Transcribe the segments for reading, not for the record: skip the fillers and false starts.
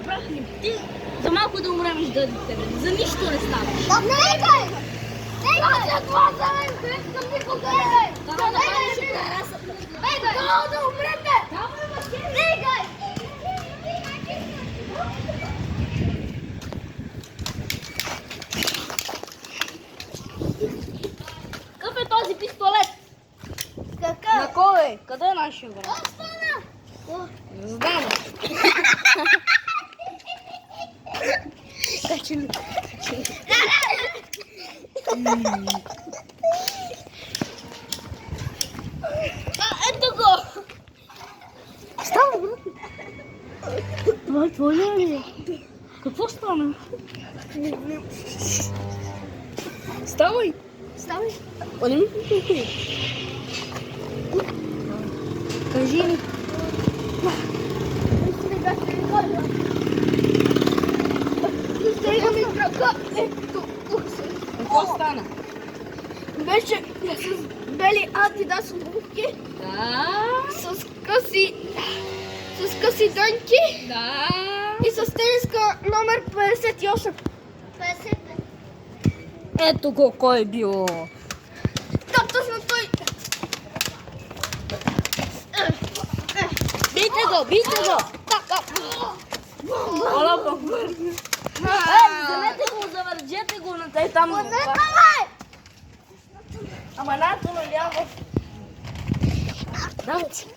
Брахни, ти за малко да умрем ще дойде тебе. За нищо не ставаш. Да, нека! Нека! Това за мен, къде искам никога не бе! Трябва да паднеш от терасата. Бейбе! Трябва да умрете! Нека! Какъв е този пистолет? Какъв? На кой е? Къде е нашия брат? Остана! Не знам. Качели. Ето го! Става, брат. Това е твоя ли? Какво стана? Ставай! Ставай! Не ми покупи. Кажи ми. Стига ми крака! Ето! Какво стана? Беше с бели Адидас обувки, Да. с къси дънки Да. и с тениска номер 58. 50. Ето го, кой е бил. Да, точно той. Бийте го, бийте го. Така. Ола, вземете го, завържете го на тъй там. Давай! Ама нато наляво. Давай си.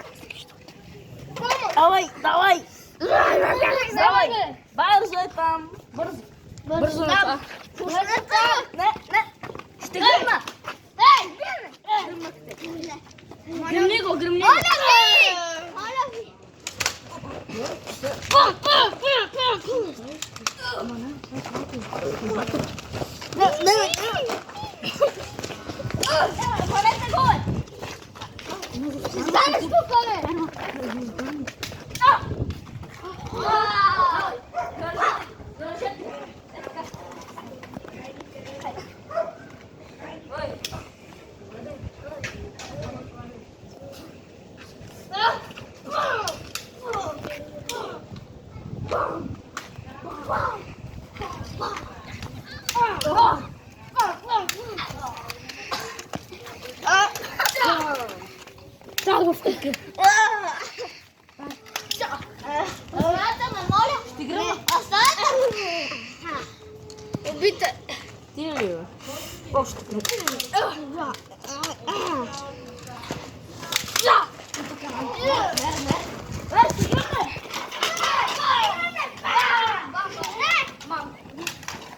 Давай, давай. Давай. Бързо е там. Бързо. Бързо на това. Не, не. Ще гръмна. Ей, бирне! Гръмни го, гръмни го. Моля ви! Моля ви! Хванете го, бе. Станеш тук, бе! Чао, втъка. Оставете ме, моля! Ще гръмна. Оставете ме! Убите! Ти ли, бе? Още гръмна.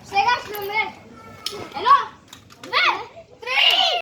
Сега ще умре! Едно!